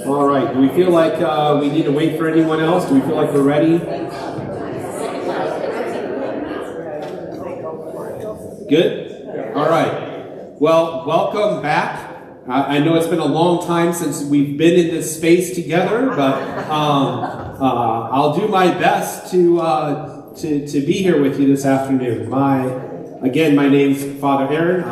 All right, do we feel like we need to wait for anyone else? Do we feel like we're ready? Good? All right. Well, welcome back. I know it's been a long time since we've been in this space together, but I'll do my best to be here with you this afternoon. My name's Father Aaron.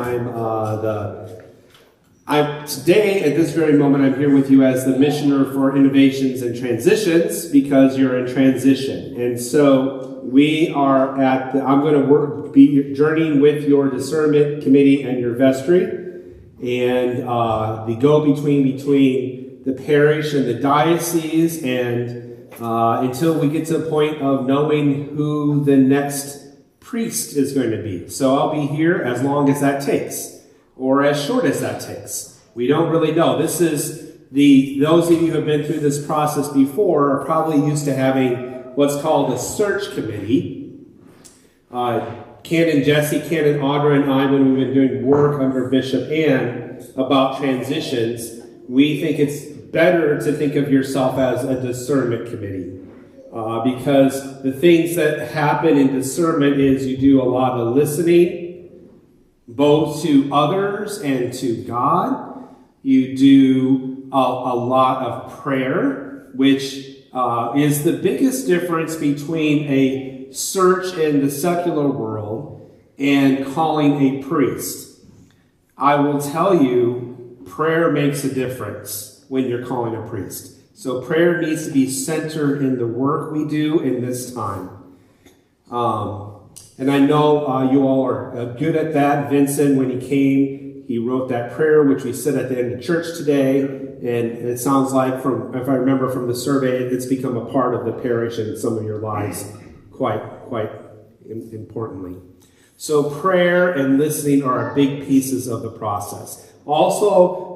I'm today, at this very moment, I'm here with you as the missioner for innovations and transitions because you're in transition. And so we are I'm going to be journeying with your discernment committee and your vestry, and the go-between between the parish and the diocese, and until we get to the point of knowing who the next priest is going to be. So I'll be here as long as that takes, or as short as that takes. We don't really know. This is those of you who have been through this process before are probably used to having what's called a search committee. Canon Jesse, Canon Audra, and I, when we've been doing work under Bishop Ann about transitions, we think it's better to think of yourself as a discernment committee. Because the things that happen in discernment is you do a lot of listening, both to others and to God. You do a lot of prayer, which is the biggest difference between a search in the secular world and calling a priest. I will tell you, prayer makes a difference when you're calling a priest. So prayer needs to be centered in the work we do in this time. And I know you all are good at that. Vincent, when he came, he wrote that prayer, which we said at the end of church today. And it sounds like, if I remember from the survey, it's become a part of the parish and some of your lives quite importantly. So prayer and listening are big pieces of the process. Also,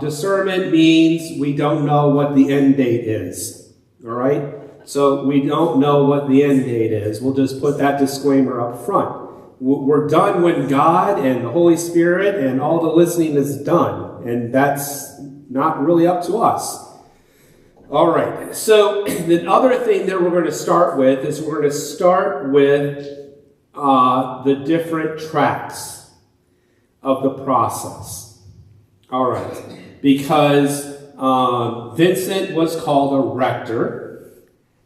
discernment means we don't know what the end date is. All right? So we don't know what the end date is. We'll just put that disclaimer up front. We're done when God and the Holy Spirit and all the listening is done. And that's not really up to us. All right. So the other thing that we're going to start with is we're going to start with the different tracks of the process. All right. Because Vincent was called a rector.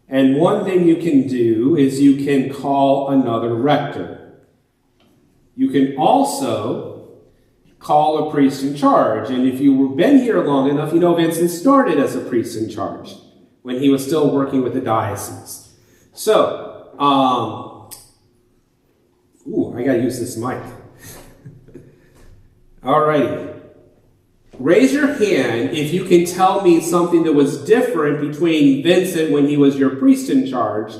And one thing you can do is you can call another rector. You can also call a priest in charge. And if you've been here long enough, you know Vincent started as a priest in charge when he was still working with the diocese. So, I got to use this mic. All righty. Raise your hand if you can tell me something that was different between Vincent when he was your priest in charge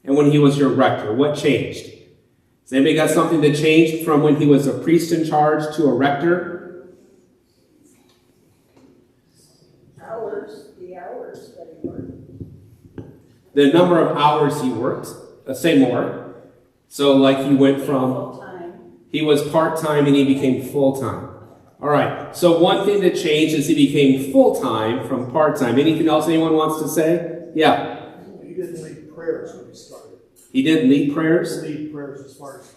and when he was your rector. What changed? Has anybody got something that changed from when he was a priest in charge to a rector? The hours that he worked. The number of hours he worked. Say more. So like he went from... Full-time. He was part-time and he became full-time. All right, so one thing that changed is he became full-time from part-time. Anything else anyone wants to say? Yeah. He didn't lead prayers when he started. He didn't lead prayers? He didn't lead prayers as far as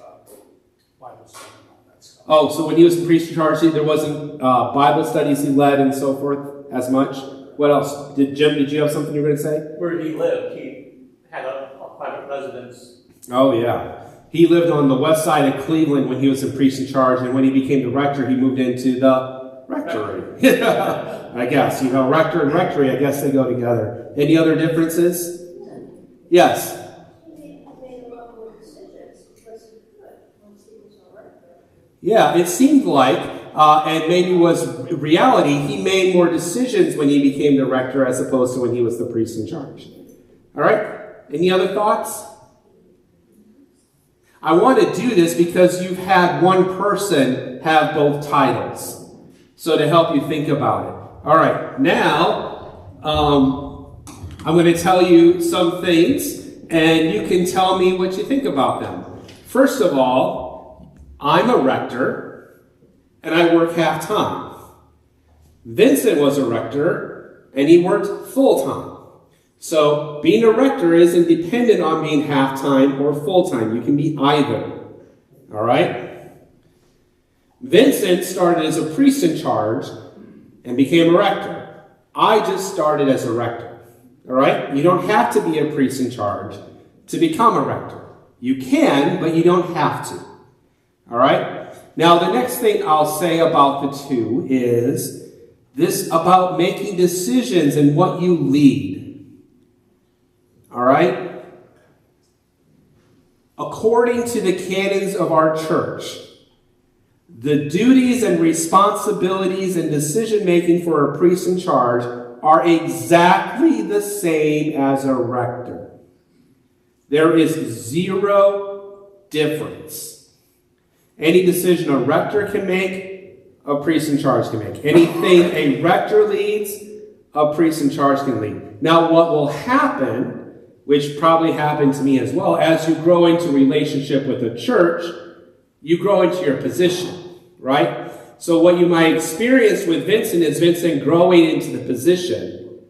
Bible study and all that stuff. Oh, so when he was priest in charge, there wasn't Bible studies he led and so forth as much? What else? Jim, did you have something you were going to say? Where he lived, he had a private residence. Oh, yeah. He lived on the west side of Cleveland when he was a priest in charge, and when he became the rector, he moved into the rectory. I guess, rector and rectory, I guess they go together. Any other differences? Yes? He made a lot more decisions because he could once he was a rector. Yeah, it seemed like, and maybe was reality, he made more decisions when he became the rector as opposed to when he was the priest in charge. All right? Any other thoughts? I want to do this because you've had one person have both titles. So to help you think about it. All right, now I'm going to tell you some things and you can tell me what you think about them. First of all, I'm a rector, and I work half-time. Vincent was a rector, and he worked full-time. So being a rector isn't dependent on being half-time or full-time. You can be either. All right? Vincent started as a priest in charge and became a rector. I just started as a rector. All right? You don't have to be a priest in charge to become a rector. You can, but you don't have to. All right? Now, the next thing I'll say about the two is this about making decisions and what you lead. All right? According to the canons of our church, the duties and responsibilities and decision-making for a priest in charge are exactly the same as a rector. There is zero difference. Any decision a rector can make, a priest in charge can make. Anything a rector leads, a priest in charge can lead. Now, what will happen, which probably happened to me as well, as you grow into relationship with the church, you grow into your position. Right? So what you might experience with Vincent is Vincent growing into the position.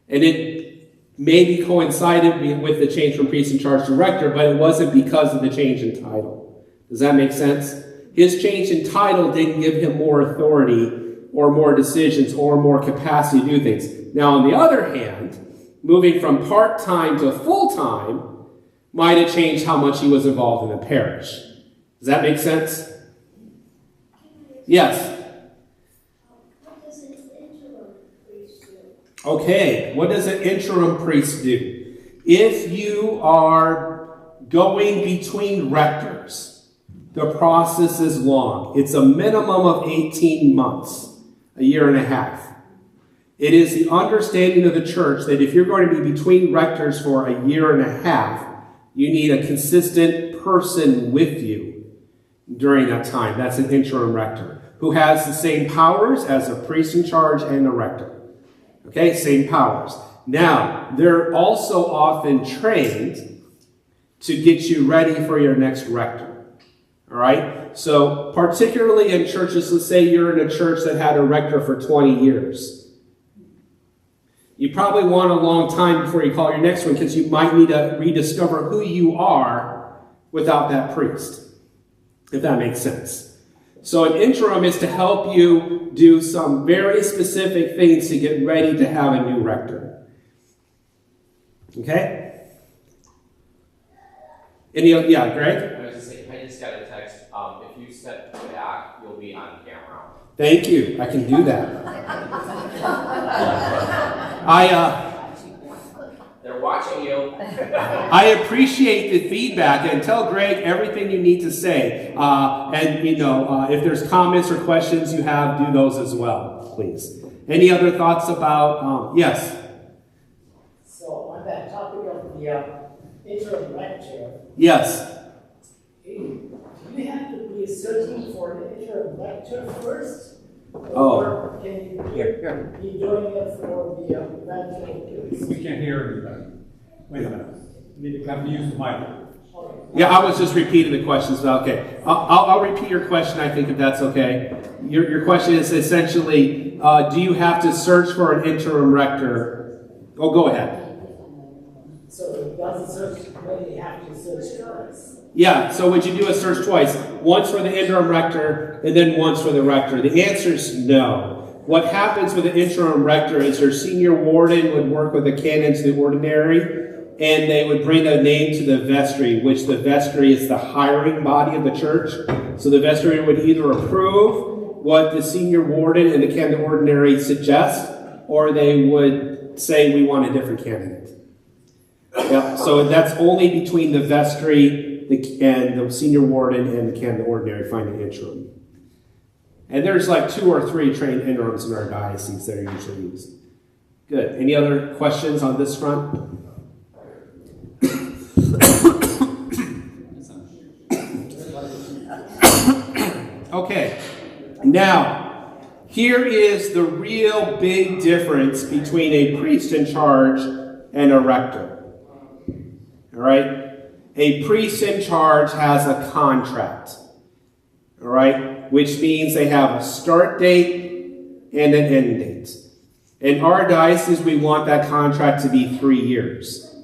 And it maybe coincided with the change from priest in charge to rector, but it wasn't because of the change in title. Does that make sense? His change in title didn't give him more authority or more decisions or more capacity to do things. Now, on the other hand, moving from part-time to full-time might have changed how much he was involved in the parish. Does that make sense? Yes. What does an interim priest do? Okay, what does an interim priest do? If you are going between rectors, the process is long. It's a minimum of 18 months, a year and a half. It is the understanding of the church that if you're going to be between rectors for a year and a half, you need a consistent person with you during that time. That's an interim rector who has the same powers as a priest in charge and a rector. Okay, same powers. Now, they're also often trained to get you ready for your next rector. All right? So, particularly in churches, let's say you're in a church that had a rector for 20 years. You probably want a long time before you call your next one because you might need to rediscover who you are without that priest. If that makes sense. So an interim is to help you do some very specific things to get ready to have a new rector. Okay? Yeah, Greg? I was just saying, I just got a text. If you step back, you'll be on camera. Thank you. I can do that. They're watching you. I appreciate the feedback, and tell Greg everything you need to say. If there's comments or questions you have, do those as well, please. Any other thoughts about, yes? So on that topic of the interim rector, Yes. do you have to be searching for an interim rector first? Oh. Or can you be doing it for the eventual priest? We can't hear anybody. Wait a minute. You have to use the mic. Okay. Yeah, I was just repeating the questions, but okay. I'll repeat your question, I think, if that's okay. Your question is essentially, do you have to search for an interim rector? Oh, go ahead. So does the search really have to search twice? Yeah, so would you do a search twice? Once for the interim rector, and then once for the rector? The answer is no. What happens with the interim rector is your senior warden would work with the canons of the ordinary, and they would bring a name to the vestry, which the vestry is the hiring body of the church. So the vestry would either approve what the senior warden and the canon of the ordinary suggest, or they would say, we want a different candidate. Yeah, so that's only between the vestry and the senior warden and the canon of the ordinary finding interim. And there's like 2 or 3 trained interims in our diocese that are usually used. Good. Any other questions on this front? Okay. Now, here is the real big difference between a priest in charge and a rector. All right? A priest in charge has a contract. All right, which means they have a start date and an end date. In our diocese, we want that contract to be 3 years.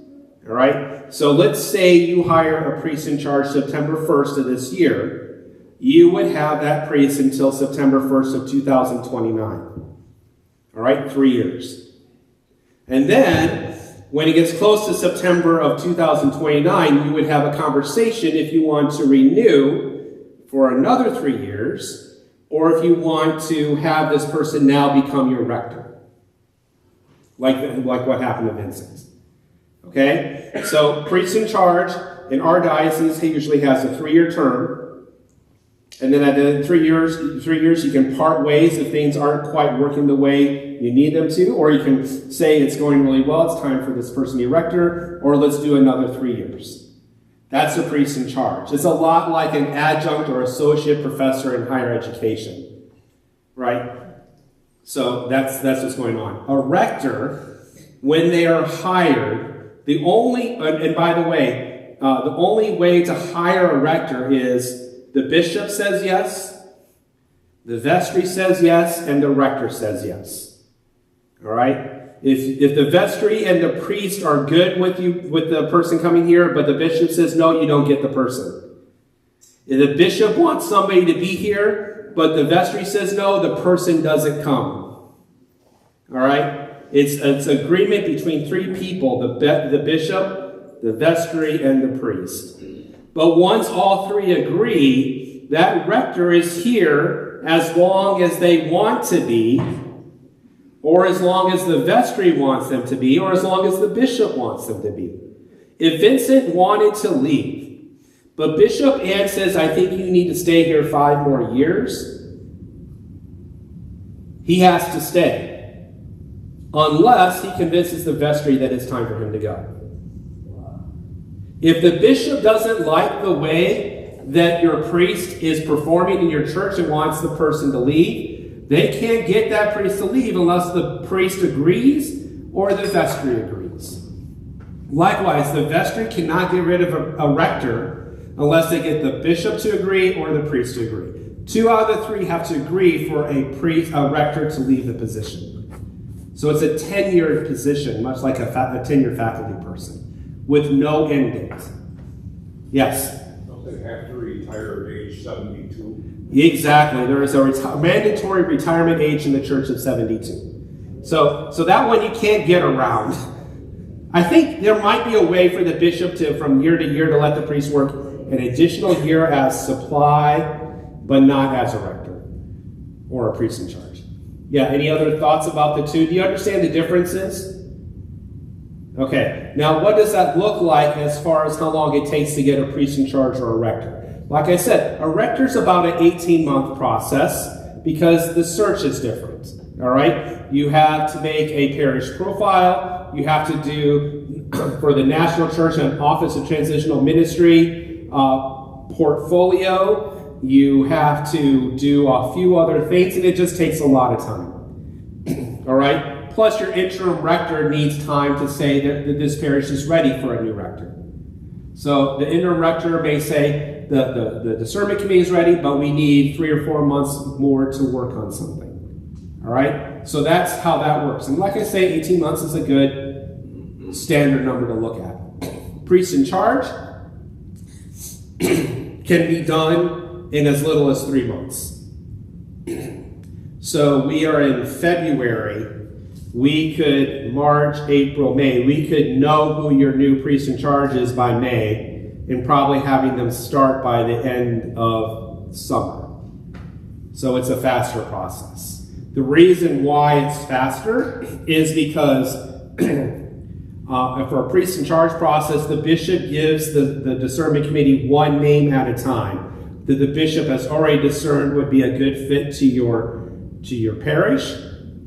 All right, so let's say you hire a priest in charge September 1st of this year. You would have that priest until September 1st of 2029. All right, 3 years. And then, when it gets close to September of 2029, you would have a conversation if you want to renew for another 3 years, or if you want to have this person now become your rector. Like what happened to Vincent. Okay? So, priest in charge in our diocese, he usually has a 3-year term. And then at the 3 years, you can part ways if things aren't quite working the way you need them to, or you can say it's going really well, it's time for this person to be rector, or let's do another 3 years. That's the priest in charge. It's a lot like an adjunct or associate professor in higher education, right? So that's what's going on. A rector, when they are hired, the only way to hire a rector is the bishop says yes, the vestry says yes, and the rector says yes. All right? If the vestry and the priest are good with the person coming here, but the bishop says no, you don't get the person. If the bishop wants somebody to be here, but the vestry says no, the person doesn't come. All right? It's agreement between 3 people, the bishop, the vestry, and the priest. But once all 3 agree, that rector is here as long as they want to be, or as long as the vestry wants them to be, or as long as the bishop wants them to be. If Vincent wanted to leave, but Bishop Ann says, I think you need to stay here 5 more years, he has to stay. Unless he convinces the vestry that it's time for him to go. If the bishop doesn't like the way that your priest is performing in your church and wants the person to leave, they can't get that priest to leave unless the priest agrees or the vestry agrees. Likewise, the vestry cannot get rid of a rector unless they get the bishop to agree or the priest to agree. 2 out of the 3 have to agree for a rector to leave the position. So it's a tenured position, much like a tenured faculty person, with no end date. Yes? Don't they have to retire at age 72? Exactly. There is a mandatory retirement age in the Church of 72. So that one you can't get around. I think there might be a way for the bishop to, from year to year, to let the priest work an additional year as supply, but not as a rector or a priest in charge. Yeah, any other thoughts about the 2? Do you understand the differences? Okay, now what does that look like as far as how long it takes to get a priest in charge or a rector? Like I said, a rector's about an 18-month process because the search is different, all right? You have to make a parish profile. You have to do, for the national church, an Office of Transitional Ministry portfolio. You have to do a few other things, and it just takes a lot of time. All right? Plus, your interim rector needs time to say that this parish is ready for a new rector. So the interim rector may say the discernment committee is ready, but we need 3 or 4 months more to work on something. All right? So that's how that works. And like I say, 18 months is a good standard number to look at. Priest in charge can be done in as little as 3 months. So we are in February. We could March, April, May. We could know who your new priest in charge is by May, and probably having them start by the end of summer. So it's a faster process. The reason why it's faster is because for a priest in charge process, the bishop gives the discernment committee 1 name at a time that the bishop has already discerned would be a good fit to your parish,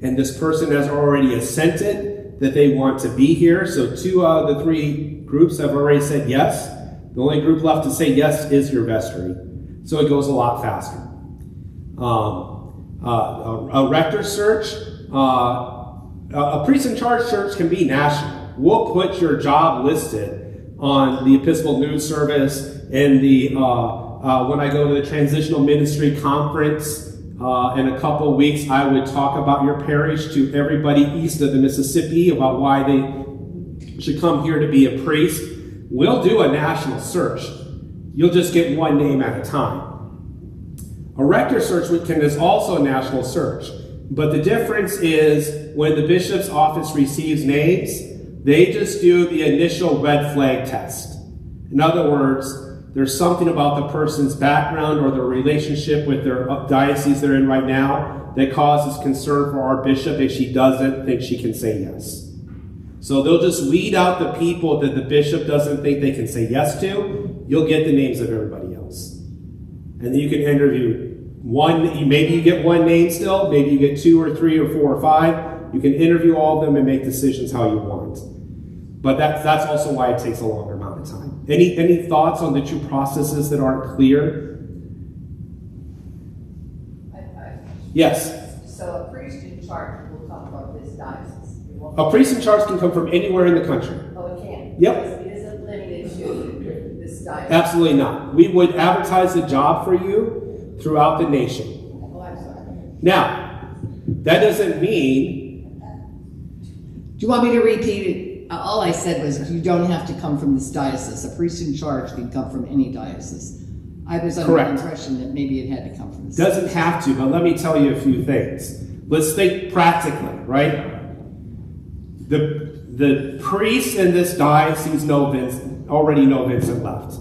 and this person has already assented that they want to be here. So 2 out of the 3 groups have already said yes. The only group left to say yes is your vestry. So it goes a lot faster. A rector search, a priest in charge search can be national. We'll put your job listed on the Episcopal News Service and the When I go to the Transitional Ministry Conference in a couple of weeks, I would talk about your parish to everybody east of the Mississippi about why they should come here to be a priest. We'll do a national search. You'll just get one name at a time. A rector search is also a national search. But the difference is when the bishop's office receives names, they just do the initial red flag test. In other words, there's something about the person's background or their relationship with their diocese they're in right now that causes concern for our bishop if she doesn't think she can say yes. So they'll just weed out the people that the bishop doesn't think they can say yes to. You'll get the names of everybody else. And then you can interview one, maybe you get one name still, maybe you get 2 or 3 or 4 or 5. You can interview all of them and make decisions how you want. But that's also why it takes a longer amount of time. Any thoughts on the 2 processes that aren't clear? Yes? So a priest in charge will come from this diocese? A priest in charge can come from anywhere in the country. Oh, it can? Yep. It isn't limited to this diocese? Absolutely not. We would advertise the job for you throughout the nation. Oh, I'm sorry. Now, that doesn't mean... Do you want me to repeat it? All I said was you don't have to come from this diocese. A priest in charge can come from any diocese. I was under the impression that maybe it had to come from this. Doesn't have to, but let me tell you a few things. Let's think practically, right? The priests in this diocese already know Vincent left.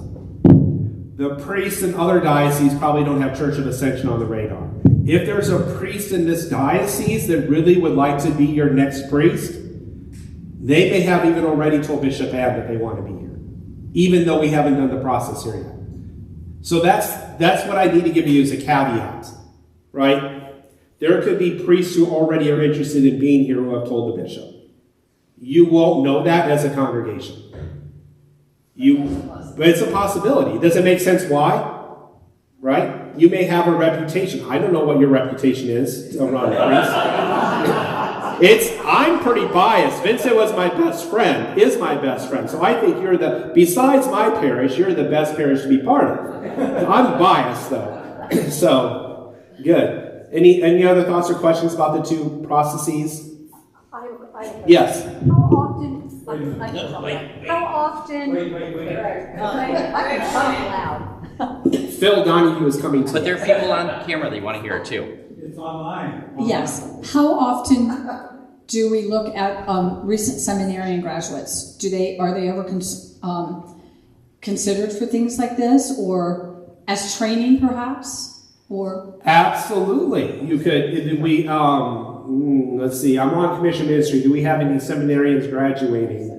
The priests in other dioceses probably don't have Church of Ascension on the radar. If there's a priest in this diocese that really would like to be your next priest, they may have even already told Bishop Ab that they want to be here, even though we haven't done the process here yet. So that's what I need to give you as a caveat, right? There could be priests who already are interested in being here who have told the bishop. You won't know that as a congregation. But it's a possibility. Does it make sense why? Right? You may have a reputation. I don't know what your reputation is around priests. I'm pretty biased. Vincent was my best friend, is my best friend. So I think besides my parish, you're the best parish to be part of. I'm biased though. So, good. Any other thoughts or questions about the 2 processes? Yes. How often? How often? Wait. I can talk loud. Phil Donahue is coming to But there are people on camera that want to hear it too. It's online. Yes. How often do we look at recent seminarian graduates? Are they ever considered for things like this, or as training, perhaps? Or absolutely, you could. Let's see. I'm on commission ministry. Do we have any seminarians graduating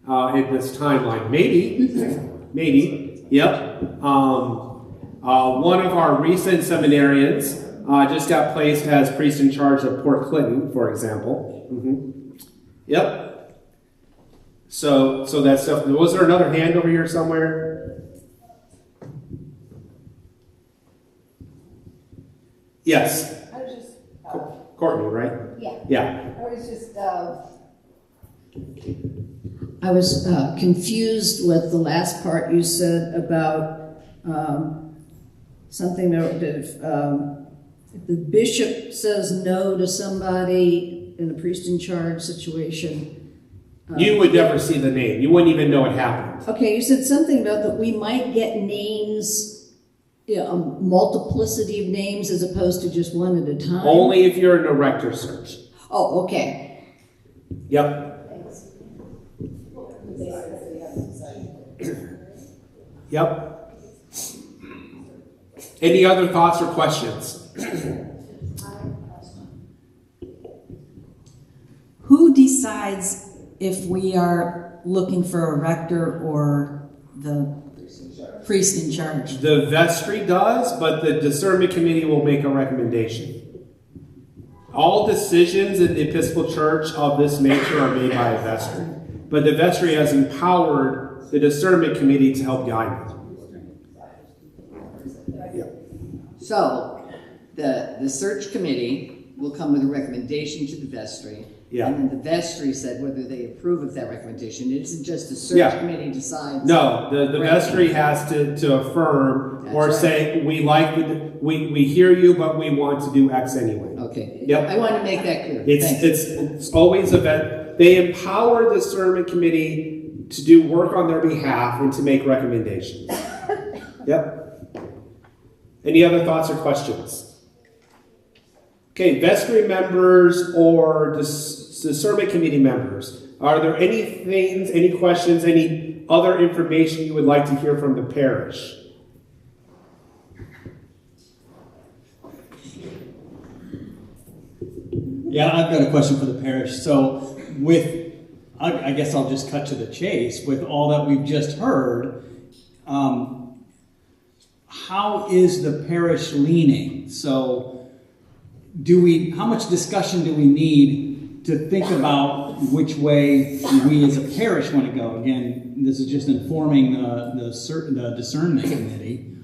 in this timeline? Maybe. Yep. One of our recent seminarians just got placed as priest in charge of Port Clinton, for example. Yep. So that stuff. Was there another hand over here somewhere? Yes. I was just... Courtney, right? Yeah. I was just... I was confused with the last part you said about something that if the bishop says no to somebody in a priest in charge situation. You would never see the name. You wouldn't even know it happened. Okay, you said something about that we might get names, a multiplicity of names as opposed to just one at a time. Only if you're in a rector search. Oh, okay. Yep. Yep. Any other thoughts or questions? who decides if we are looking for a rector or the priest in charge? The vestry does, but the discernment committee will make a recommendation. All decisions in the Episcopal Church of this nature are made by a vestry. But the vestry has empowered the discernment committee to help guide it. So, the search committee will come with a recommendation to the vestry. Yeah. And then the vestry said whether they approve of that recommendation. It isn't just the search committee decides. No, the vestry has to affirm or right. say, we hear you, but we want to do X anyway. Okay. Yep. I want to make that clear. Thanks. It's always they empower the discernment committee to do work on their behalf and to make recommendations. Yep. Any other thoughts or questions? Okay, vestry members or discernment committee members, are there any questions, any other information you would like to hear from the parish? Yeah, I've got a question for the parish. So I guess I'll just cut to the chase. With all that we've just heard, how is the parish leaning? So how much discussion do we need to think about which way we as a parish want to go? Again, this is just informing the discernment committee.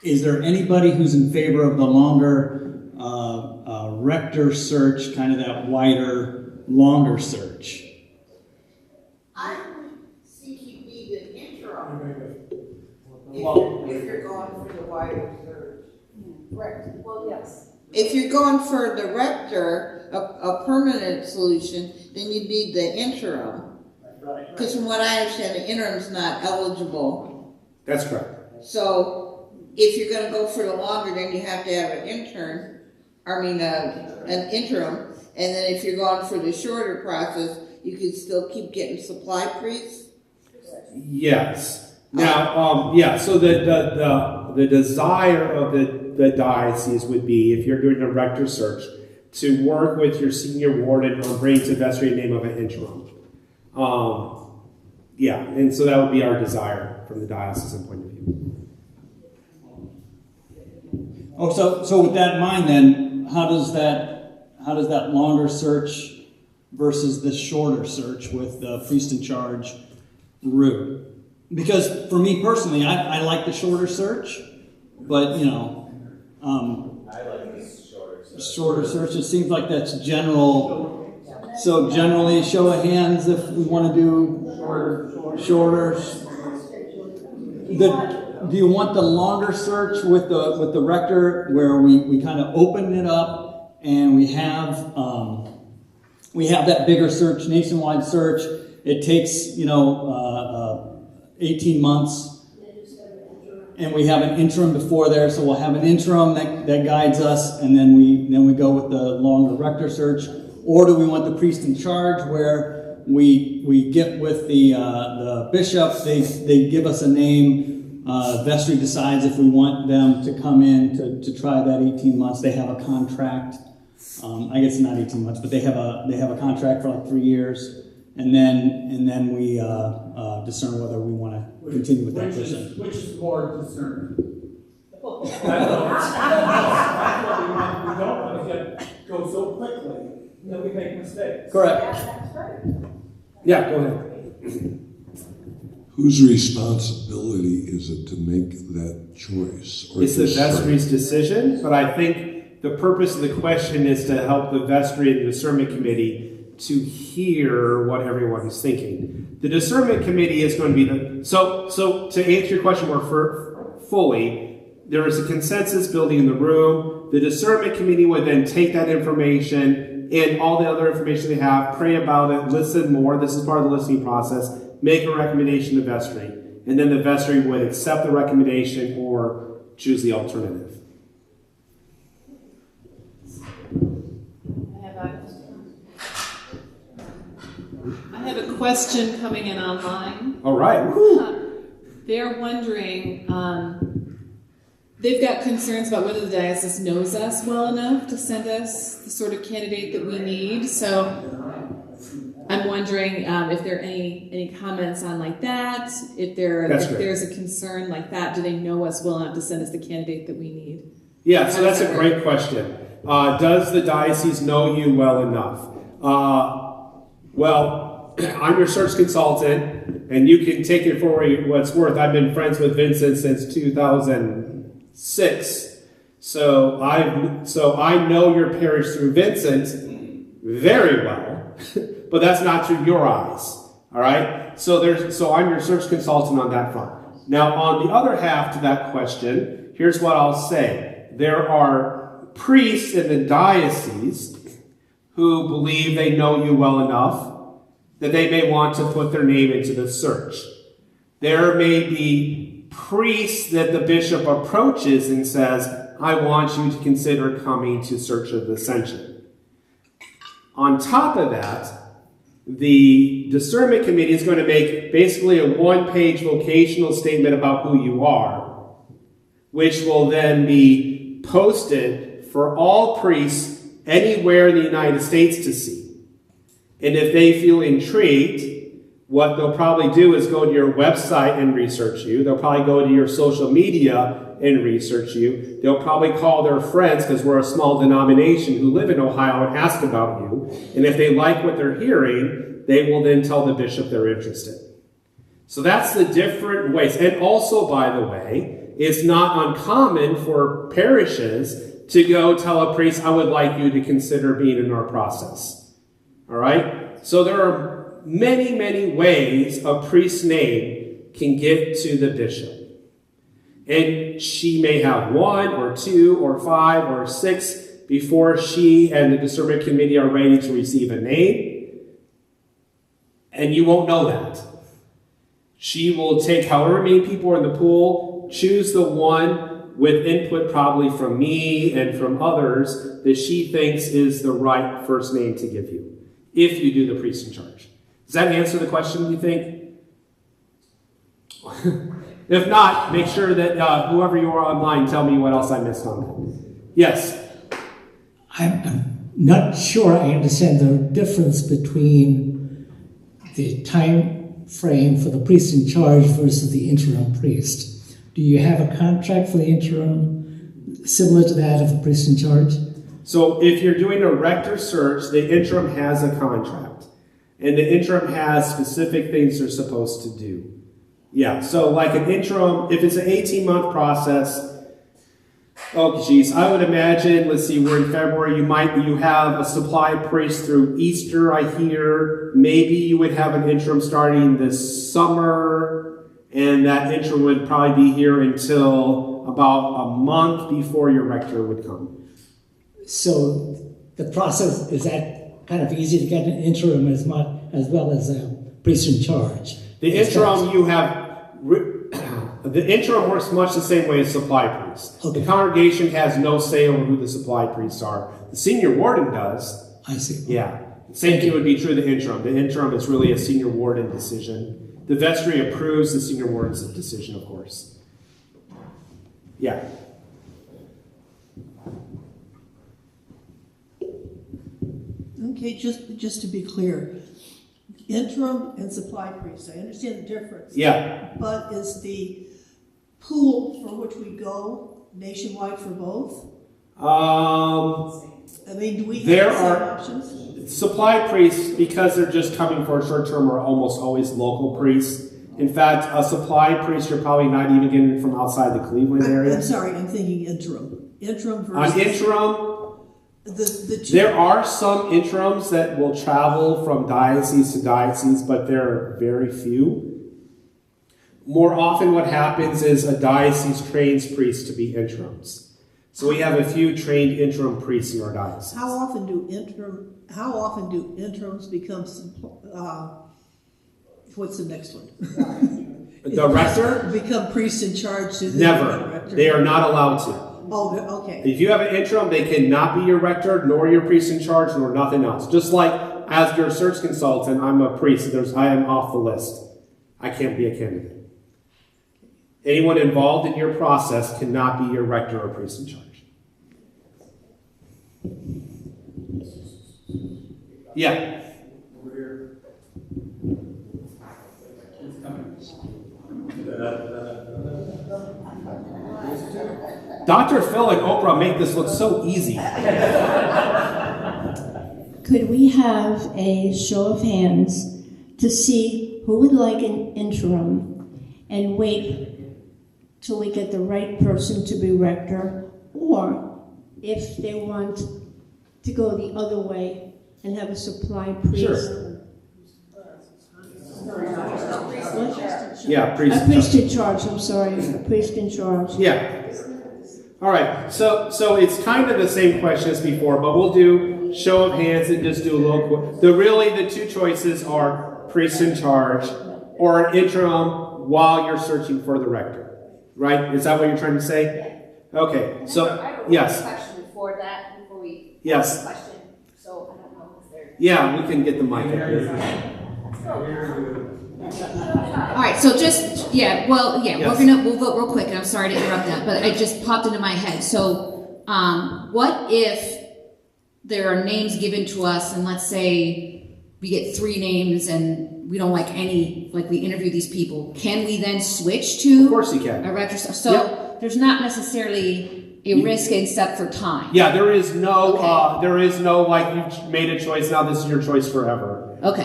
Is there anybody who's in favor of the longer rector search, kind of that wider, longer search? I would think you need an interim if you're going for the wider search. Right, well, yes. If you're going for the rector, a permanent solution, then you need the interim. Because from what I understand, the interim's not eligible. That's correct. So if you're going to go for the longer, then you have to have an interim. And then if you're going for the shorter process, you could still keep getting supply priests. Yes. Now, so the desire of the diocese would be, if you're doing a rector search, to work with your senior warden on bringing to vestry a name of an interim. And so that would be our desire from the diocesan point of view. Oh, so with that in mind, then, how does that longer search versus the shorter search with the priest in charge route? Because for me personally, I like the shorter search, but I like this shorter search. Shorter search. It seems like that's general. So generally, show of hands if we want to do shorter. Do you want the longer search with the rector, where we kind of open it up and we have that bigger search, nationwide search? It takes 18 months, and we have an interim before there, so we'll have an interim that guides us, and then we go with the longer rector search. Or do we want the priest in charge, where we get with the bishop, they give us a name, vestry decides if we want them to come in to try that 18 months. They have a contract. I guess not 18 months, but they have a contract for like 3 years. And then we discern whether we want to continue with that person. Which is more discernment. That's what we don't want to go so quickly that we make mistakes. Correct. Yeah, go ahead. Whose responsibility is it to make that choice? It's the vestry's decision, but I think the purpose of the question is to help the vestry and the discernment committee to hear what everyone is thinking. The discernment committee is going to be so to answer your question more fully, there is a consensus building in the room. The discernment committee would then take that information and all the other information they have, pray about it, listen more. This is part of the listening process. Make a recommendation to vestry, and then the vestry would accept the recommendation or choose the alternative. I have a question coming in online. All right. They're wondering, they've got concerns about whether the diocese knows us well enough to send us the sort of candidate that we need. So I'm wondering if there are any comments on like that. If there's a concern like that, do they know us well enough to send us the candidate that we need? Yeah, so that's a great question. Does the diocese know you well enough? Well, I'm your search consultant, and you can take it for what it's worth. I've been friends with Vincent since 2006, so I know your parish through Vincent very well, but that's not through your eyes. All right. So I'm your search consultant on that front. Now, on the other half to that question, here's what I'll say. There are priests in the diocese who believe they know you well enough that they may want to put their name into the search. There may be priests that the bishop approaches and says, I want you to consider coming to Search of Ascension. On top of that, the discernment committee is going to make basically a one-page vocational statement about who you are, which will then be posted for all priests anywhere in the United States to see. And if they feel intrigued, what they'll probably do is go to your website and research you. They'll probably go to your social media and research you. They'll probably call their friends, because we're a small denomination, who live in Ohio and ask about you. And if they like what they're hearing, they will then tell the bishop they're interested. So that's the different ways. And also, by the way, it's not uncommon for parishes to go tell a priest, I would like you to consider being in our process. All right? So there are many, many ways a priest's name can get to the bishop. And she may have 1 or 2 or 5 or 6 before she and the discernment committee are ready to receive a name. And you won't know that. She will take however many people are in the pool, choose the one with input probably from me and from others that she thinks is the right first name to give you, if you do the priest in charge. Does that answer the question, you think? If not, make sure that whoever you are online, tell me what else I missed on that. Yes? I'm not sure I understand the difference between the time frame for the priest in charge versus the interim priest. Do you have a contract for the interim similar to that of the priest in charge? So if you're doing a rector search, the interim has a contract. And the interim has specific things they're supposed to do. Yeah, so like an interim, if it's an 18-month process, oh geez, I would imagine, let's see, we're in February, you have a supply priest through Easter, I hear. Maybe you would have an interim starting this summer, and that interim would probably be here until about a month before your rector would come. So the process, is that kind of easy to get an interim as well as a priest in charge? The interim the interim works much the same way as supply priests. Okay. The congregation has no say over who the supply priests are. The senior warden does. I see. Yeah. Same thing would be true of the interim. The interim is really a senior warden decision. The vestry approves the senior warden's decision, of course. Yeah. Okay, just to be clear, interim and supply priest, I understand the difference. Yeah. But is the pool for which we go nationwide for both? I mean, do we have the same options? Supply priests, because they're just coming for a short term, are almost always local priests. In fact, a supply priest you're probably not even getting from outside the Cleveland area. I'm sorry, I'm thinking interim. Interim versus... On interim, there are some interims that will travel from diocese to diocese, but there are very few. More often what happens is a diocese trains priests to be interims. So we have a few trained interim priests in our diocese. How often do interims become what's the next one? The rector? Become priest in charge? Never. They are not allowed to. Oh, okay. If you have an interim, they cannot be your rector, nor your priest in charge, nor nothing else. Just like as your search consultant, I'm a priest. I am off the list. I can't be a candidate. Anyone involved in your process cannot be your rector or priest in charge. Yeah. Dr. Phil and Oprah make this look so easy. Could we have a show of hands to see who would like an interim and wait till we get the right person to be rector, or if they want to go the other way and have a supply priest? Sure. Yeah, priest. A priest in charge, I'm sorry. A priest in charge. Yeah. All right. So it's kind of the same question as before, but we'll do show of hands and just do a little. The two choices are priest in charge or an interim while you're searching for the rector. Right? Is that what you're trying to say? Okay. So yes. Question before that, before we yes. Question. So I don't know if they're. Yeah, we can get the mic up here. All right, so just, we'll vote real quick, and I'm sorry to interrupt that, but it just popped into my head. So, what if there are names given to us, and let's say we get 3 names, and we don't like any, like we interview these people, can we then switch to? Of course you can. A rector? So, there's not necessarily a risk except for time. Yeah, there is no, like you've made a choice, now this is your choice forever. Okay,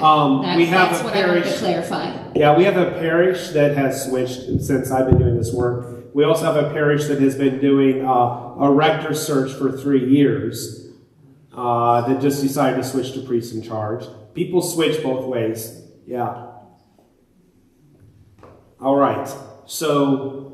we have that's a what parish, I wanted to clarify. Yeah, we have a parish that has switched since I've been doing this work. We also have a parish that has been doing a rector search for 3 years that just decided to switch to priest in charge. People switch both ways. Yeah. All right. So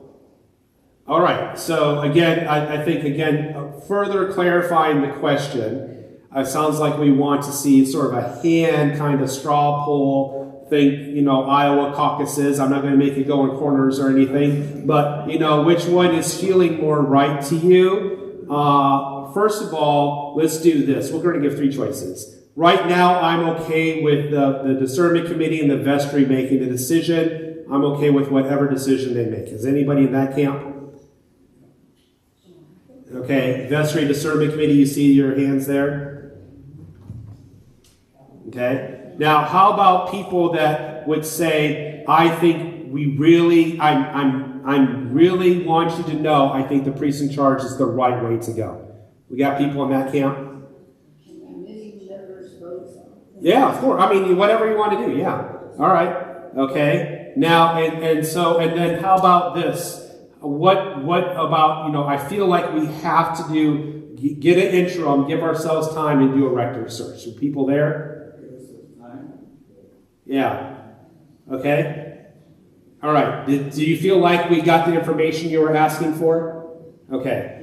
again, I think, further clarifying the question, it sounds like we want to see sort of a hand kind of straw poll, think, Iowa caucuses. I'm not going to make it go in corners or anything, but, which one is feeling more right to you? First of all, let's do this. We're going to give 3 choices. Right now, I'm okay with the discernment committee and the vestry making the decision. I'm okay with whatever decision they make. Is anybody in that camp? Okay, vestry discernment committee, you see your hands there? Okay. Now, how about people that would say, I think I'm really want you to know, I think the priest in charge is the right way to go. We got people in that camp? Yeah, of course. I mean, whatever you want to do. Yeah. All right. Okay. Now, and then how about this? What about, I feel like we have to get an interim, give ourselves time and do a rector search. Are people there? Yeah. Okay. All right. Do you feel like we got the information you were asking for? Okay.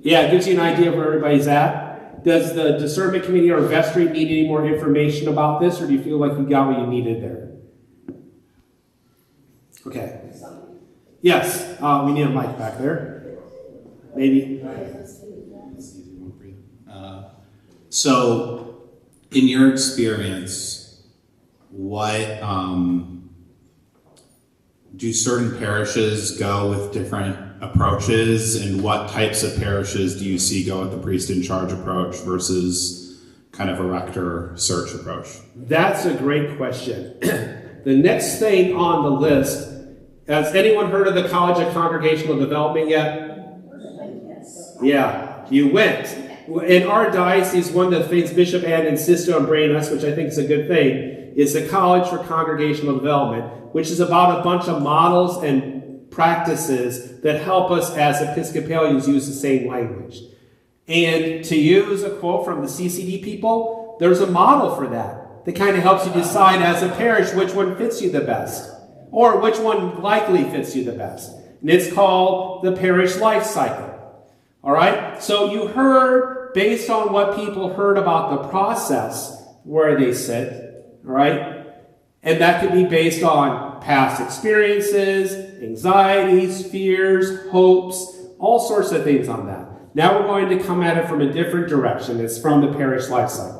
Yeah, it gives you an idea of where everybody's at. Does the discernment committee or vestry need any more information about this, or do you feel like you got what you needed there? Okay. Yes. We need a mic back there. Maybe. So, in your experience, what do certain parishes go with different approaches, and what types of parishes do you see go with the priest in charge approach versus kind of a rector search approach? That's a great question. The next thing on the list, has anyone heard of the College of Congregational Development yet? Yeah, you went. In our diocese, one of the things Bishop had insisted on bringing us, which I think is a good thing, is the College for Congregational Development, which is about a bunch of models and practices that help us as Episcopalians use the same language. And to use a quote from the CCD people, there's a model for that kind of helps you decide as a parish which one fits you the best, or which one likely fits you the best. And it's called the parish life cycle. All right? So you heard, based on what people heard about the process, where they sit. All right? And that could be based on past experiences, anxieties, fears, hopes, all sorts of things on that. Now we're going to come at it from a different direction. It's from the parish life cycle.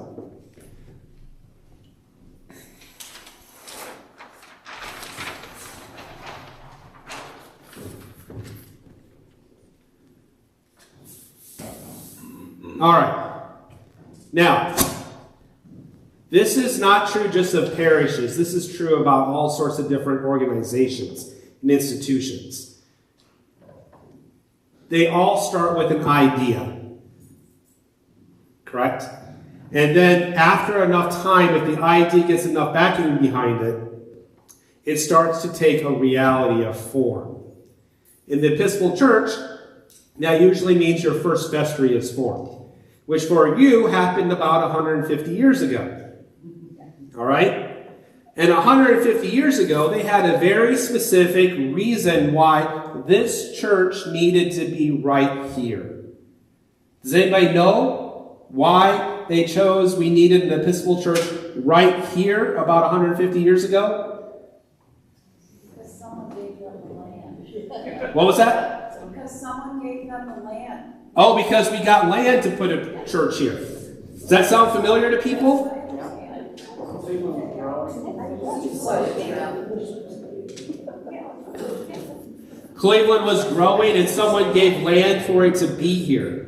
All right. Now, this is not true just of parishes. This is true about all sorts of different organizations and institutions. They all start with an idea. Correct? And then after enough time, if the idea gets enough backing behind it, it starts to take a reality of form. In the Episcopal Church, that usually means your first vestry is formed, which for you happened about 150 years ago. All right? And 150 years ago, they had a very specific reason why this church needed to be right here. Does anybody know why they chose we needed an Episcopal church right here about 150 years ago? Because someone gave them the land. What was that? Because someone gave them the land. Oh, because we got land to put a church here. Does that sound familiar to people? Cleveland was growing and someone gave land for it to be here.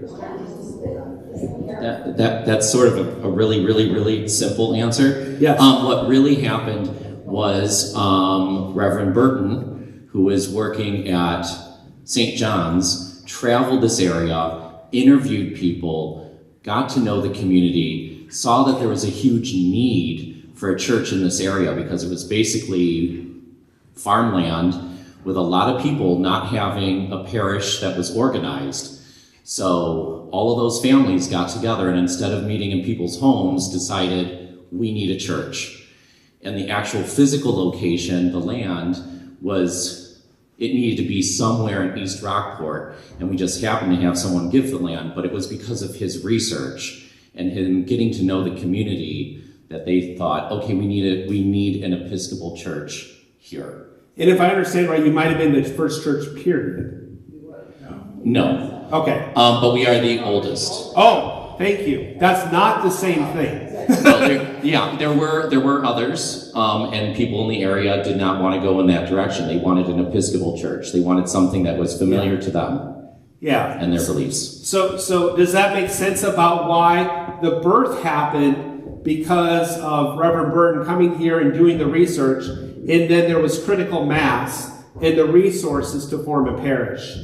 That's sort of a really, really, really simple answer. Yes. What really happened was Reverend Burton, who was working at St. John's, traveled this area, interviewed people, got to know the community, saw that there was a huge need for a church in this area because it was basically farmland with a lot of people not having a parish that was organized. So all of those families got together and instead of meeting in people's homes, decided we need a church. And the actual physical location, the land, it needed to be somewhere in East Rockport. And we just happened to have someone give the land, but it was because of his research and him getting to know the community that they thought, okay, we need an Episcopal church here. And if I understand right, you might have been the first church, period. No. Okay. But we are the oldest. Oh, thank you. That's not the same thing. Well, there were others, and people in the area did not want to go in that direction. They wanted an Episcopal church. They wanted something that was familiar to them. Yeah. And their beliefs. So does that make sense about why the birth happened? Because of Reverend Burton coming here and doing the research, and then there was critical mass and the resources to form a parish.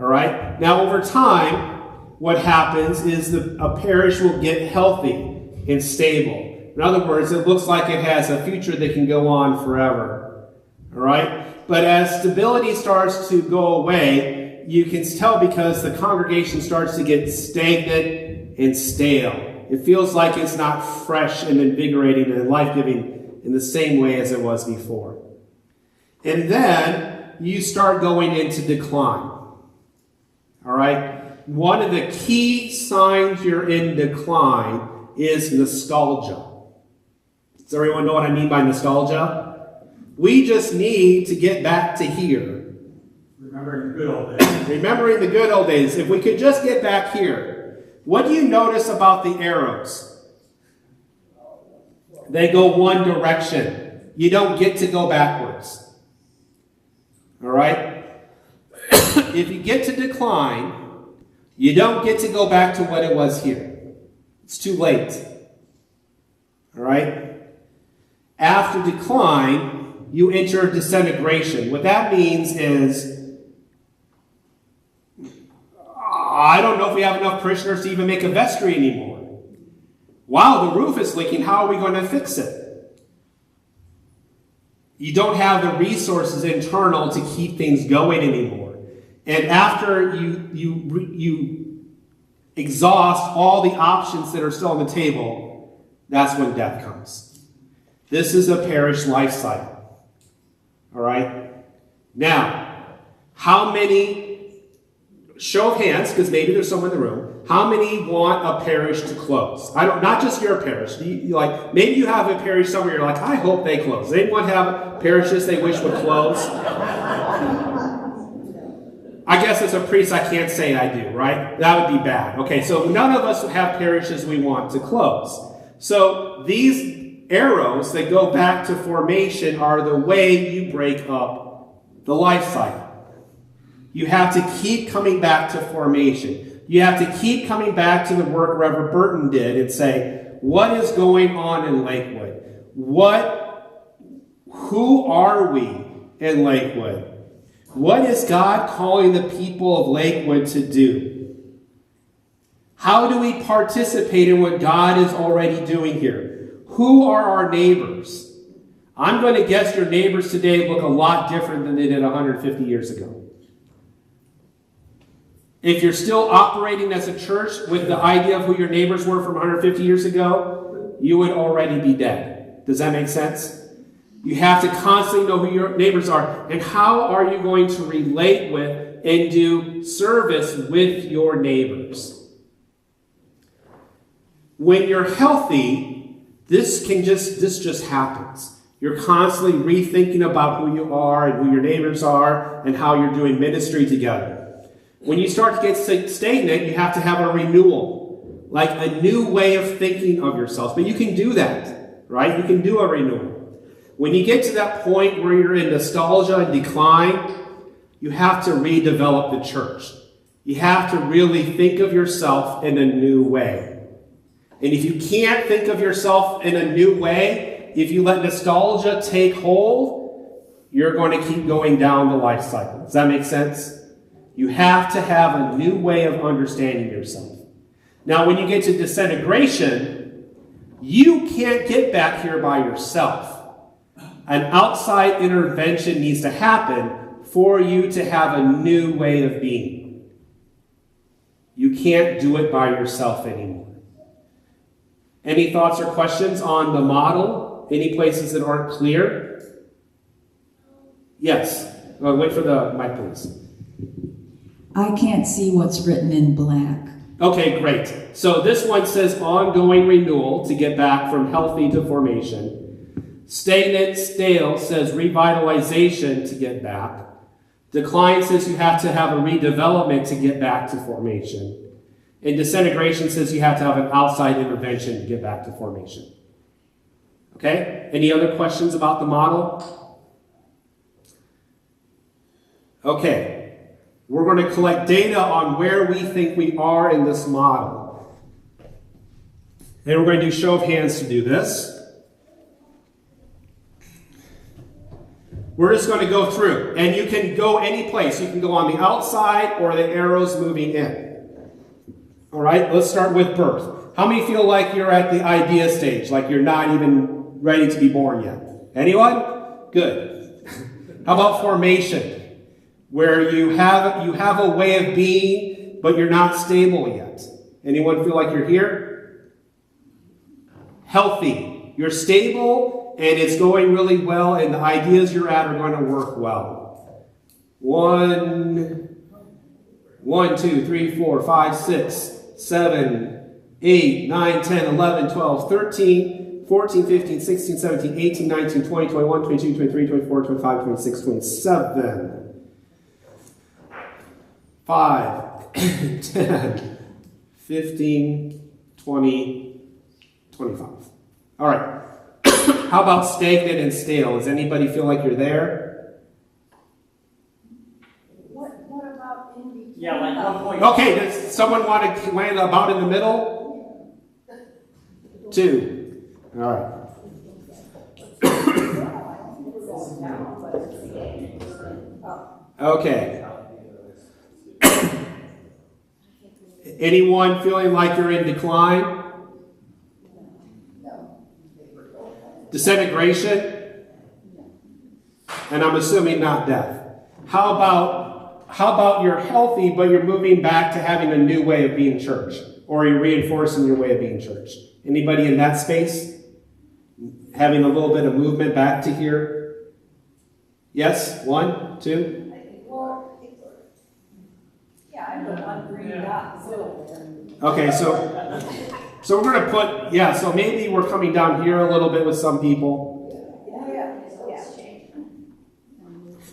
All right? Now, over time, what happens is a parish will get healthy and stable. In other words, it looks like it has a future that can go on forever. All right? But as stability starts to go away, you can tell because the congregation starts to get stagnant and stale. It feels like it's not fresh and invigorating and life-giving in the same way as it was before. And then you start going into decline. All right? One of the key signs you're in decline is nostalgia. Does everyone know what I mean by nostalgia? We just need to get back to here. Remembering the good old days. Remembering the good old days. If we could just get back here. What do you notice about the arrows? They go one direction. You don't get to go backwards. All right? If you get to decline, you don't get to go back to what it was here. It's too late. All right? After decline, you enter disintegration. What that means is, I don't know if we have enough parishioners to even make a vestry anymore. Wow, the roof is leaking. How are we going to fix it? You don't have the resources internal to keep things going anymore. And after you exhaust all the options that are still on the table, that's when death comes. This is a parish life cycle. All right? Now, how many... Show of hands, because maybe there's someone in the room. How many want a parish to close? Not just your parish. Maybe you have a parish somewhere. You're like, I hope they close. Does anyone have parishes they wish would close? I guess as a priest, I can't say I do, right? That would be bad. Okay, so none of us have parishes we want to close. So these arrows that go back to formation are the way you break up the life cycle. You have to keep coming back to formation. You have to keep coming back to the work Reverend Burton did and say, what is going on in Lakewood? Who are we in Lakewood? What is God calling the people of Lakewood to do? How do we participate in what God is already doing here? Who are our neighbors? I'm going to guess your neighbors today look a lot different than they did 150 years ago. If you're still operating as a church with the idea of who your neighbors were from 150 years ago, you would already be dead. Does that make sense? You have to constantly know who your neighbors are. And how are you going to relate with and do service with your neighbors? When you're healthy, this just happens. You're constantly rethinking about who you are and who your neighbors are and how you're doing ministry together. When you start to get stagnant, you have to have a renewal, like a new way of thinking of yourself. But you can do that, right? You can do a renewal. When you get to that point where you're in nostalgia and decline, you have to redevelop the church. You have to really think of yourself in a new way. And if you can't think of yourself in a new way, if you let nostalgia take hold, you're going to keep going down the life cycle. Does that make sense? You have to have a new way of understanding yourself. Now, when you get to disintegration, you can't get back here by yourself. An outside intervention needs to happen for you to have a new way of being. You can't do it by yourself anymore. Any thoughts or questions on the model? Any places that aren't clear? Yes. Wait for the mic, please. I can't see what's written in black. Okay, great. So this one says ongoing renewal to get back from healthy to formation. Stagnant, stale says revitalization to get back. Decline says you have to have a redevelopment to get back to formation. And disintegration says you have to have an outside intervention to get back to formation. Okay? Any other questions about the model? Okay. We're going to collect data on where we think we are in this model. And we're going to do show of hands to do this. We're just going to go through, and you can go any place. You can go on the outside or the arrows moving in. All right, let's start with birth. How many feel like you're at the idea stage, like you're not even ready to be born yet? Anyone? Good. How about formation, where you have a way of being, but you're not stable yet? Anyone feel like you're here? Healthy. You're stable, and it's going really well, and the ideas you're at are going to work well. 1, 2, 3, 4, 5, 6, 7, 8, 9, 10, 11, 12, 13, 14, 15, 16, 17, 18, 19, 20, 21, 22, 23, 24, 25, 26, 27. 5, 10, 15, 20, 25. All right. How about stagnant and stale? Does anybody feel like you're there? What about in between? Yeah, like 1 point. Okay, does someone want to land about in the middle? 2. All right. Okay. Anyone feeling like you're in decline? Disintegration? And I'm assuming not death. How about you're healthy, but you're moving back to having a new way of being church? Or you're reinforcing your way of being church? Anybody in that space? Having a little bit of movement back to here? Yes? 1, 2? Well, yeah, I'm the one green dot. Okay, so we're going to put, so maybe we're coming down here a little bit with some people.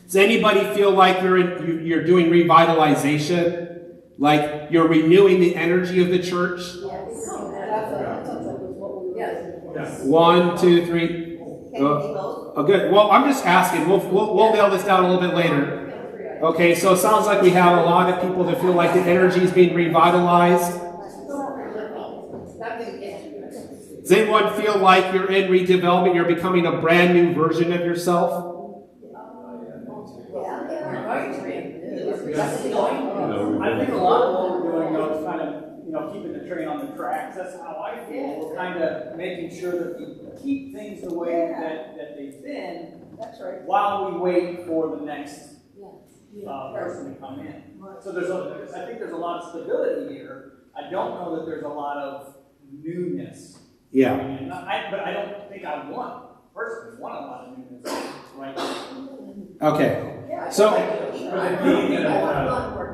Does anybody feel like you're doing revitalization? Like you're renewing the energy of the church? Yes. 1, 2, 3. Good. Well, I'm just asking. We'll nail this down a little bit later. Okay, so it sounds like we have a lot of people that feel like the energy is being revitalized. Does anyone feel like you're in redevelopment? You're becoming a brand new version of yourself? I think a lot of what we're doing though is kind of, keeping the train on the tracks. That's how I feel. We're kind of making sure that we keep things the way that they've been. That's right. While we wait for the next person to come in. So I think there's a lot of stability here. I don't know that there's a lot of newness. Yeah. But I don't think I want personally want a lot of newness, right? Okay. So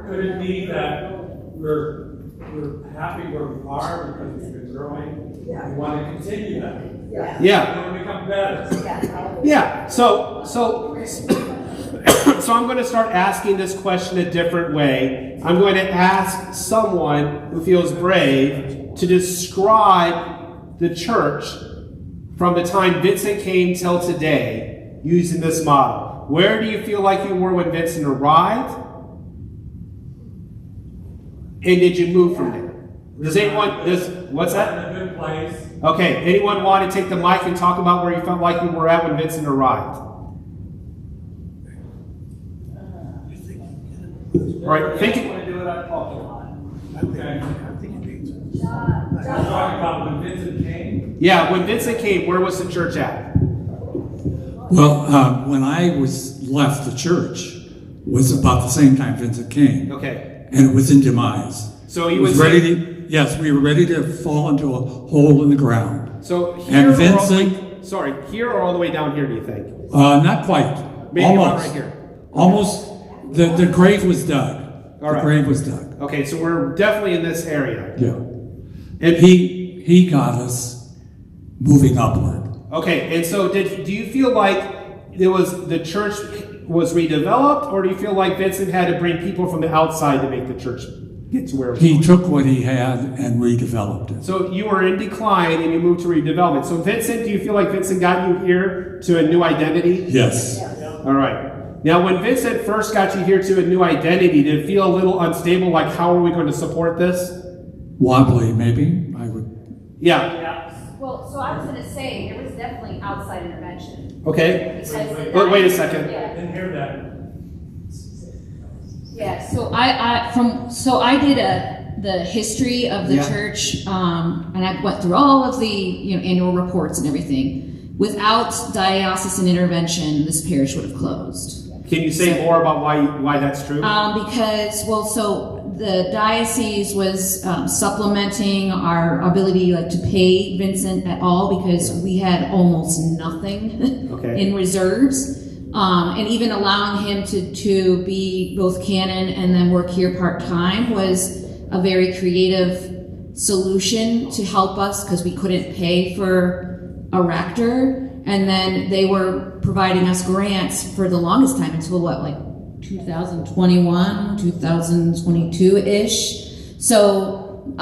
could it be that we're happy where we are because we've been growing? We want to continue that. Yeah. We want to become better. Yeah. So I'm going to start asking this question a different way. I'm going to ask someone who feels brave to describe the church from the time Vincent came till today using this model. Where do you feel like you were when Vincent arrived? And did you move from there? What's that? In a good place. Okay, anyone want to take the mic and talk about where you felt like you were at when Vincent arrived? All right, think it. Want to do it, I talk a lot. Okay. Talking about when Vincent came. Yeah, when Vincent came, where was the church at? Well, when I left the church was about the same time Vincent came. Okay. And it was in demise. So he was ready to. Yes, we were ready to fall into a hole in the ground. So here, and Vincent. Here or all the way down here? Do you think? Not quite. Maybe almost. Right here. Almost. The grave was dug. All right. The grave was dug. Okay, so we're definitely in this area. Yeah. And he got us moving upward. Okay, and so do you feel like the church was redeveloped, or do you feel like Vincent had to bring people from the outside to make the church get to where it was? He took what he had and redeveloped it. So you were in decline and you moved to redevelopment. So Vincent, do you feel like Vincent got you here to a new identity? Yes. All right. Now, when Vincent first got you here to a new identity, did it feel a little unstable? Like, how are we going to support this? Wobbly, maybe. I would. Yeah. Well, so I was going to say there was definitely outside intervention. Okay. But wait a second. I didn't hear that. Yeah. So I did the history of the church, and I went through all of the annual reports and everything. Without diocesan intervention, this parish would have closed. Can you say more about why that's true? Because the diocese was supplementing our ability to pay Vincent at all, because we had almost nothing in reserves, and even allowing him to be both canon and then work here part-time was a very creative solution to help us, because we couldn't pay for a rector. And then they were providing us grants for the longest time until 2021, 2022-ish. So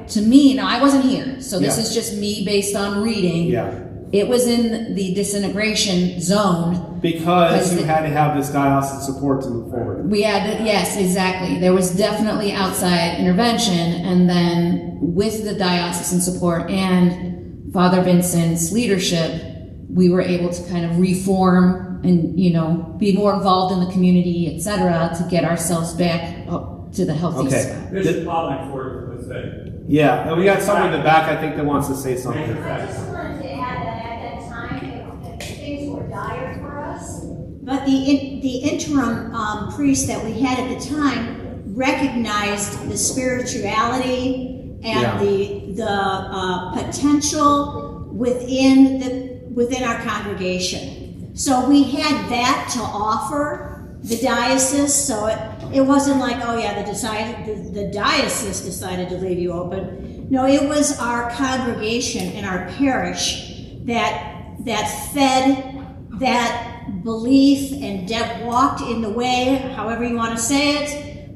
to me, now I wasn't here, so this is just me based on reading. Yeah. It was in the disintegration zone. Because you had to have this diocesan support to move forward. We had to, yes, exactly. There was definitely outside intervention, and then with the diocesan support and Father Vincent's leadership, we were able to kind of reform and, be more involved in the community, etc., to get ourselves back up to the healthy spot. Bishop Hollingford was there. Yeah, and we got someone in the back, I think, that wants to say something. I just wanted to add that at that time, things were dire for us. But the interim priest that we had at the time recognized the spirituality and the potential within our congregation. So we had that to offer the diocese. So it wasn't like, oh yeah, the diocese decided to leave you open. No, it was our congregation and our parish that fed that belief and walked in the way, however you want to say it,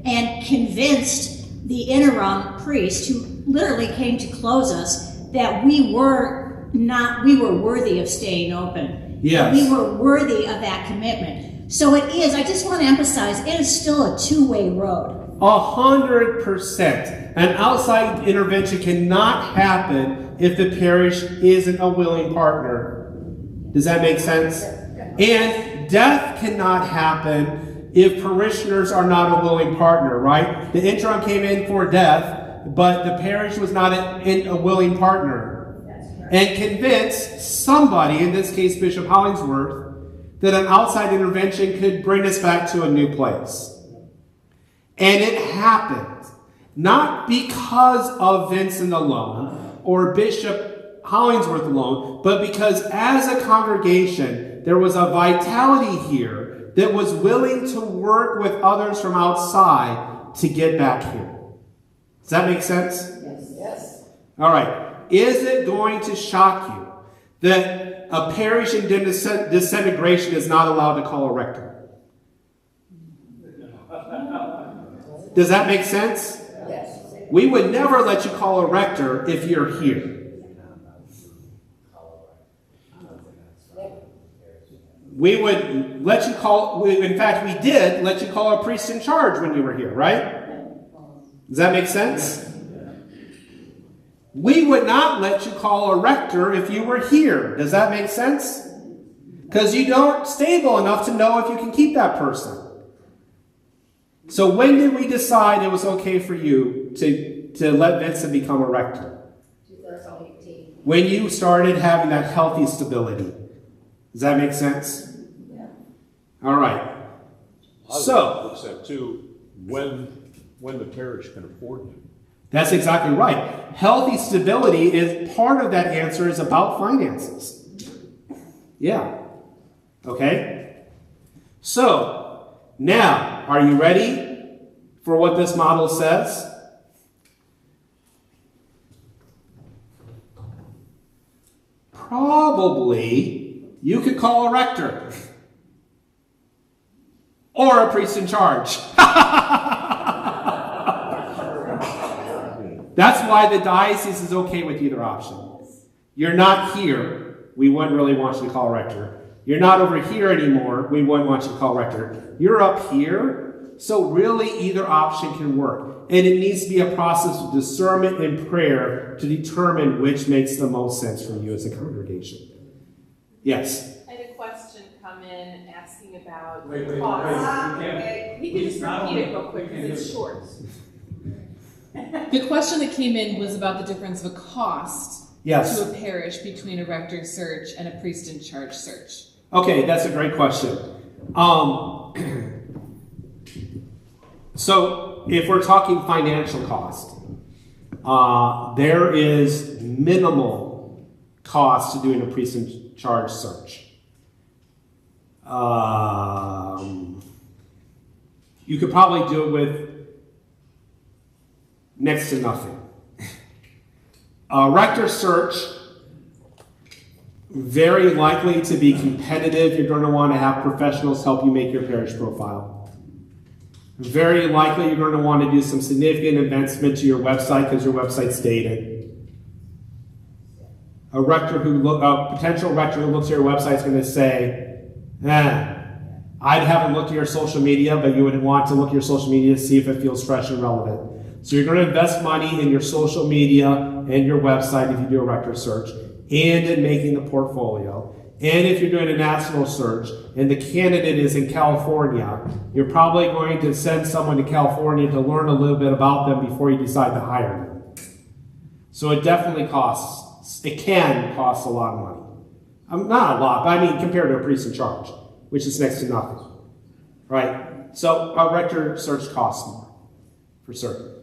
and convinced the interim priest, who literally came to close us, that we were worthy of staying open. Yes. We were worthy of that commitment. So it is, I just want to emphasize, it is still a two-way road. 100%. An outside intervention cannot happen if the parish isn't a willing partner. Does that make sense? And death cannot happen if parishioners are not a willing partner, right? The interim came in for death, but the parish was not a willing partner. And convinced somebody, in this case Bishop Hollingsworth, that an outside intervention could bring us back to a new place. And it happened. Not because of Vincent alone or Bishop Hollingsworth alone, but because as a congregation, there was a vitality here that was willing to work with others from outside to get back here. Does that make sense? Yes. All right. Is it going to shock you that a parish in disintegration is not allowed to call a rector? Does that make sense? Yes. We would never let you call a rector if you're here. We would let you call, in fact, we did let you call a priest in charge when you were here, right? Does that make sense? We would not let you call a rector if you were here. Does that make sense? Because you don't stable enough to know if you can keep that person. So when did we decide it was okay for you to let Vincent become a rector? 2018. When you started having that healthy stability. Does that make sense? Yeah. All right. So, except too, when the parish can afford him. That's exactly right. Healthy stability is part of that answer is about finances. Yeah. Okay? So, now, are you ready for what this model says? Probably you could call a rector or a priest in charge. That's why the diocese is okay with either option. You're not here, we wouldn't really want you to call a rector. You're not over here anymore, we wouldn't want you to call a rector. You're up here, so really either option can work. And it needs to be a process of discernment and prayer to determine which makes the most sense for you as a congregation. Yes? I had a question come in asking about Wait, cost. we You can just repeat it real quick because it's short. The question that came in was about the difference of a cost Yes. to a parish between a rector search and a priest in charge search. Okay, that's a great question. So, if we're talking financial cost, there is minimal cost to doing a priest in charge search. You could probably do it with next to nothing. A rector search, very likely to be competitive. You're going to want to have professionals help you make your parish profile. Very likely you're going to want to do some significant investment to your website because your website's dated. A potential rector who looks at your website is going to say, I haven't looked at your social media, but you would want to look at your social media to see if it feels fresh and relevant. So you're going to invest money in your social media and your website if you do a rector search, and in making the portfolio. And if you're doing a national search and the candidate is in California, you're probably going to send someone to California to learn a little bit about them before you decide to hire them. So it definitely costs. It can cost a lot of money. Not a lot, but I mean compared to a priest in charge, which is next to nothing. Right? So a rector search costs more, for certain.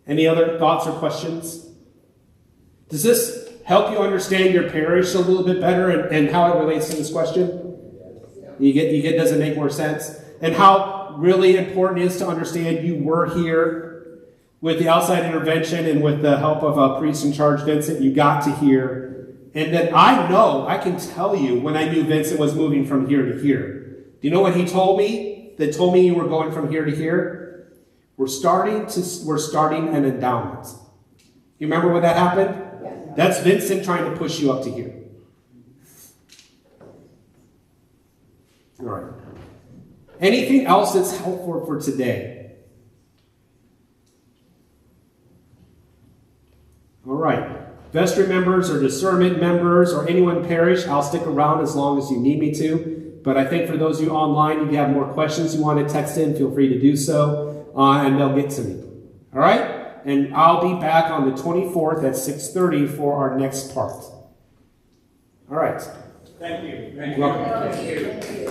Any other thoughts or questions? Does this help you understand your parish a little bit better and how it relates to this question? You get does it make more sense? And how really important it is to understand you were here with the outside intervention and with the help of a priest in charge, Vincent, you got to here. And then I can tell you when I knew Vincent was moving from here to here. Do you know what he told me? That told me you were going from here to here? We're starting an endowment. You remember when that happened? Yeah. That's Vincent trying to push you up to here. All right. Anything else that's helpful for today? All right. Vestry members or discernment members or anyone in parish, I'll stick around as long as you need me to. But I think for those of you online, if you have more questions you want to text in, feel free to do so. And they'll get to me. All right? And I'll be back on the 24th at 6:30 for our next part. All right. Thank you. Welcome. Thank you.